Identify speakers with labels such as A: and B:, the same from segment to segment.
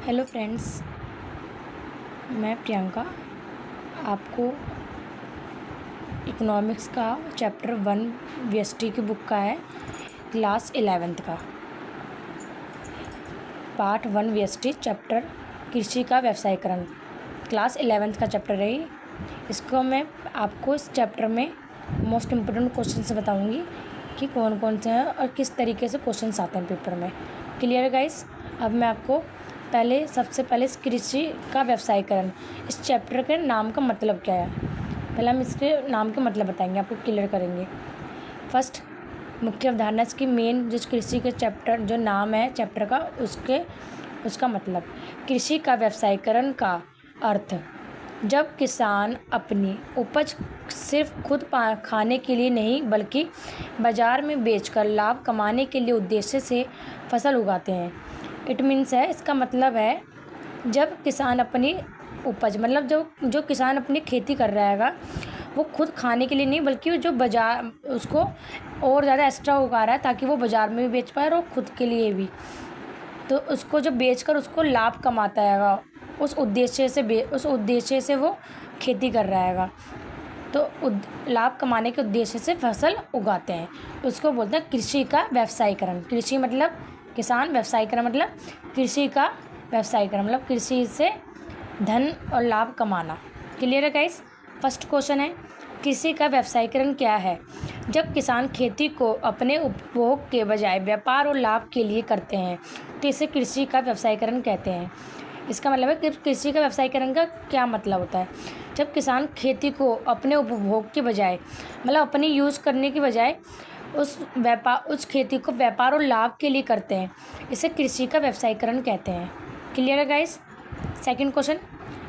A: Hello friends, मैं प्रियंका आपको economics का चैप्टर 1 वीएसटी की बुक का है, क्लास 11th का पार्ट 1 वीएसटी चैप्टर कृषि का व्यवसायीकरण क्लास 11th का चैप्टर है। इसको मैं आपको इस चैप्टर में मोस्ट इम्पोर्टेंट क्वेश्चन से बताऊंगी कि कौन कौन से हैं और किस तरीके से क्वेश्चंस आते हैं पेपर में। Clear guys? अब मैं आपको सबसे पहले इस कृषि का व्यवसायीकरण इस चैप्टर के नाम का मतलब क्या है, पहले हम इसके नाम के मतलब बताएंगे, आपको क्लियर करेंगे। फर्स्ट मुख्य अवधारणा इसकी मेन जो कृषि के चैप्टर जो नाम है चैप्टर का उसका मतलब। कृषि का व्यवसायीकरण का अर्थ जब किसान अपनी उपज सिर्फ खुद खाने के लिए नहीं बल्कि बाज़ार में बेचकर लाभ कमाने के लिए उद्देश्य से फसल उगाते हैं। इट मीन्स है, इसका मतलब है जब किसान अपनी उपज मतलब जो किसान अपनी खेती कर रहा है वो खुद खाने के लिए नहीं बल्कि जो बाज़ार उसको और ज़्यादा एक्स्ट्रा उगा रहा है ताकि वो बाज़ार में भी बेच पाए और खुद के लिए भी, तो उसको जब बेचकर उसको लाभ कमाता है उस उद्देश्य से वो खेती कर रहा है, तो लाभ कमाने के उद्देश्य से फसल उगाते हैं, उसको बोलते हैं कृषि का व्यवसायीकरण। कृषि मतलब किसान, व्यवसायीकरण मतलब कृषि का व्यवसायीकरण मतलब कृषि से धन और लाभ कमाना। क्लियर है गाइस? फर्स्ट क्वेश्चन है, कृषि का व्यवसायीकरण क्या है? जब किसान खेती को अपने उपभोग के बजाय व्यापार और लाभ के लिए करते हैं तो इसे कृषि का व्यवसायीकरण कहते हैं। इसका मतलब है कि कृषि का व्यवसायीकरण का क्या मतलब होता है? जब किसान खेती को अपने उपभोग के बजाय मतलब अपनी यूज़ करने की बजाय उस खेती को व्यापार और लाभ के लिए करते हैं, इसे कृषि का व्यवसायीकरण कहते हैं। क्लियर है गाइस? सेकंड क्वेश्चन,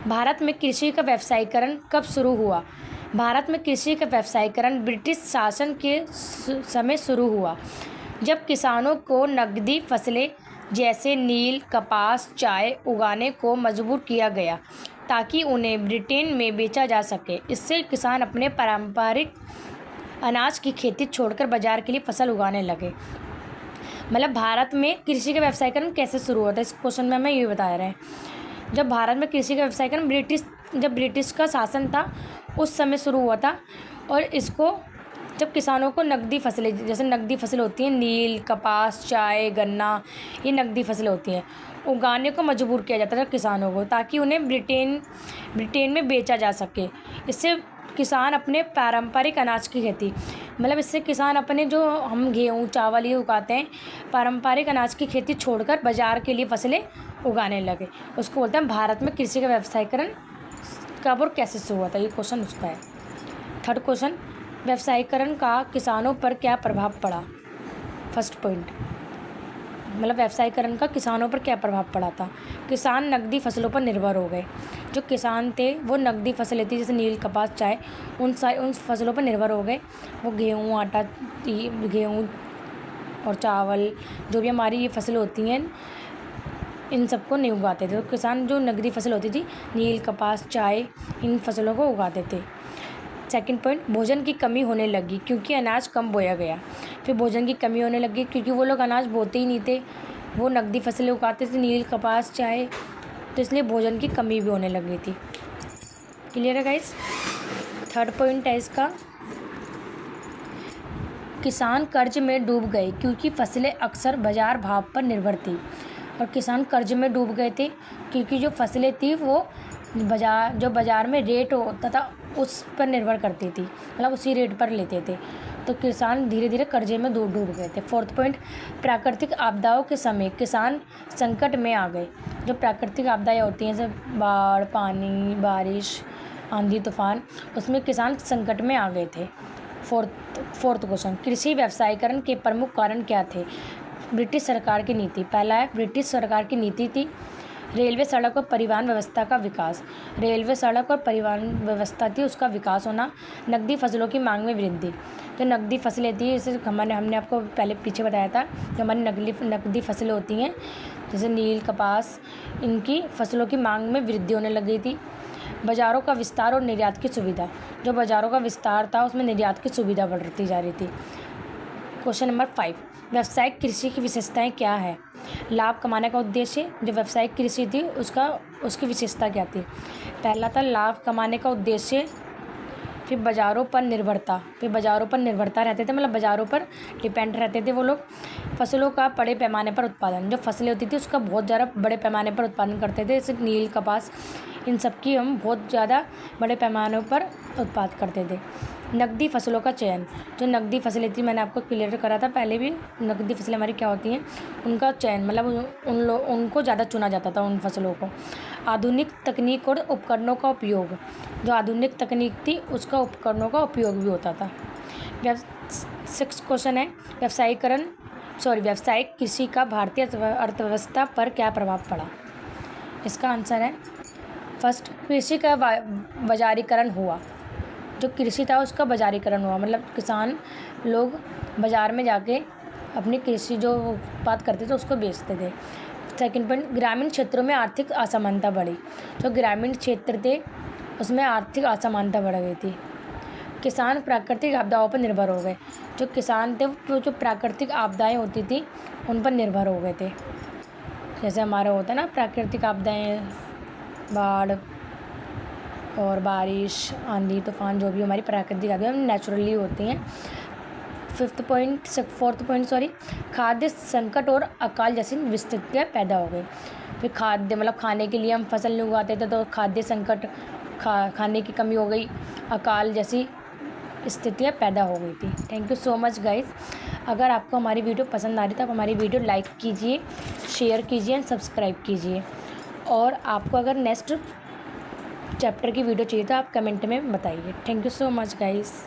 A: भारत में कृषि का व्यवसायीकरण कब शुरू हुआ? भारत में कृषि का व्यवसायीकरण ब्रिटिश शासन के समय शुरू हुआ, जब किसानों को नकदी फसलें जैसे नील, कपास, चाय उगाने को मजबूर किया गया ताकि उन्हें ब्रिटेन में बेचा जा सके। इससे किसान अपने पारंपरिक अनाज की खेती छोड़कर बाजार के लिए फसल उगाने लगे। मतलब भारत में कृषि का व्यवसायीकरण कैसे शुरू हुआ था, इस क्वेश्चन में हमें ये बता रहे हैं। जब भारत में कृषि का व्यवसायीकरण जब ब्रिटिश का शासन था उस समय शुरू हुआ था, और इसको जब किसानों को नकदी फसलें जैसे नकदी फसलें होती हैं, नील, कपास, चाय, गन्ना, ये नकदी फसलें होती हैं, उगाने को मजबूर किया जाता था किसानों को ताकि उन्हें ब्रिटेन में बेचा जा सके। इससे किसान अपने पारंपरिक अनाज की खेती मतलब इससे किसान अपने जो हम गेहूँ, चावल ये उगाते हैं, पारंपरिक अनाज की खेती छोड़कर बाज़ार के लिए फसलें उगाने लगे। उसको बोलते हैं भारत में कृषि का व्यवसायीकरण कब और कैसे शुरू हुआ था, ये क्वेश्चन उसका है। थर्ड क्वेश्चन, व्यवसायीकरण का किसानों पर क्या प्रभाव पड़ा? फर्स्ट पॉइंट मतलब व्यवसायीकरण का किसानों पर क्या प्रभाव पड़ा था? किसान नकदी फसलों पर निर्भर हो गए। जो किसान थे वो नकदी फसलें थी जैसे नील, कपास, चाय, उन फसलों पर निर्भर हो गए। वो गेहूँ और चावल जो भी हमारी ये फसलें होती हैं इन सबको नहीं उगाते थे। तो किसान जो नकदी फसल होती थी, नील, कपास, चाय, इन फसलों को उगाते थे। सेकंड पॉइंट, भोजन की कमी होने लगी क्योंकि अनाज कम बोया गया। फिर भोजन की कमी होने लगी क्योंकि वो लोग अनाज बोते ही नहीं थे, वो नकदी फसलें उगाते थे, नील, कपास, चाय, तो इसलिए भोजन की कमी भी होने लगी थी। क्लियर है गाइस? थर्ड पॉइंट है इसका, किसान कर्ज में डूब गए क्योंकि फसलें अक्सर बाजार भाव पर निर्भर थी। और किसान कर्ज में डूब गए थे क्योंकि जो फसलें थी वो बाज़ार में रेट होता था उस पर निर्भर करती थी, मतलब उसी रेट पर लेते थे, तो किसान धीरे धीरे कर्जे में डूब गए थे। फोर्थ पॉइंट, प्राकृतिक आपदाओं के समय किसान संकट में आ गए। जो प्राकृतिक आपदाएं होती हैं जैसे बाढ़, पानी, बारिश, आंधी, तूफान, उसमें किसान संकट में आ गए थे। फोर्थ क्वेश्चन, कृषि व्यवसायीकरण के प्रमुख कारण क्या थे? ब्रिटिश सरकार की नीति। पहला है, ब्रिटिश सरकार की नीति थी रेलवे, सड़क और परिवहन व्यवस्था का विकास। रेलवे, सड़क और परिवहन व्यवस्था थी उसका विकास होना। नकदी फसलों की मांग में वृद्धि। जो नकदी फसलें थी जैसे हमने आपको पहले पीछे बताया था, जो हमारी नकदी फसलें होती हैं जैसे नील, कपास, इनकी फसलों की मांग में वृद्धि होने लग गई थी। बाज़ारों का विस्तार और निर्यात की सुविधा। जो बाज़ारों का विस्तार था उसमें निर्यात की सुविधा बढ़ती जा रही थी। क्वेश्चन नंबर 5, व्यावसायिक कृषि की विशेषताएं क्या है? लाभ कमाने का उद्देश्य, जो व्यावसायिक कृषि थी उसकी विशेषता क्या थी। पहला था लाभ कमाने का उद्देश्य, फिर बाज़ारों पर निर्भरता रहते थे, मतलब बाज़ारों पर डिपेंड रहते थे वो लोग। फसलों का बड़े पैमाने पर उत्पादन, जो फसलें होती थी उसका बहुत ज़्यादा बड़े पैमाने पर उत्पादन करते थे, जैसे नील, कपास, इन सब की हम बहुत ज़्यादा बड़े पैमानों पर उत्पाद करते थे। नकदी फसलों का चयन, जो नकदी फसलें थी मैंने आपको क्लियर करा था पहले भी, नकदी फसलें हमारी क्या होती हैं, उनका चयन मतलब उनको ज़्यादा चुना जाता था उन फसलों को। आधुनिक तकनीक और उपकरणों का उपयोग, जो आधुनिक तकनीक थी उसका उपकरणों का उपयोग भी होता था। 6 क्वेश्चन है, व्यावसायिक कृषि का भारतीय अर्थव्यवस्था पर क्या प्रभाव पड़ा। इसका आंसर है फर्स्ट, कृषि का बाजारीकरण हुआ। जो कृषि था उसका बाजारीकरण हुआ, मतलब किसान लोग बाज़ार में जाके अपनी कृषि जो उत्पाद करते थे उसको बेचते थे। सेकंड पॉइंट, ग्रामीण क्षेत्रों में आर्थिक असमानता बढ़ी। जो ग्रामीण क्षेत्र थे उसमें आर्थिक असमानता बढ़ गई थी। किसान प्राकृतिक आपदाओं पर निर्भर हो गए। जो किसान थे वो जो प्राकृतिक आपदाएं होती थी उन पर निर्भर हो गए थे। जैसे हमारा होता है ना प्राकृतिक आपदाएं, बाढ़ और बारिश, आंधी तूफान, जो भी हमारी प्राकृतिक आपदाएं नेचुरली होती हैं। फोर्थ पॉइंट खाद्य संकट और अकाल जैसी स्थितियाँ पैदा हो गई। फिर खाद्य मतलब खाने के लिए हम फसल नहीं उगाते थे तो खाद्य संकट, खाने की कमी हो गई, अकाल जैसी स्थितियाँ पैदा हो गई थी। Thank you so much guys. अगर आपको हमारी वीडियो पसंद आ रही तो आप हमारी वीडियो लाइक कीजिए, शेयर कीजिए एंड सब्सक्राइब कीजिए। और आपको अगर नेक्स्ट चैप्टर की वीडियो चाहिए तो आप कमेंट में बताइए। Thank you so much guys.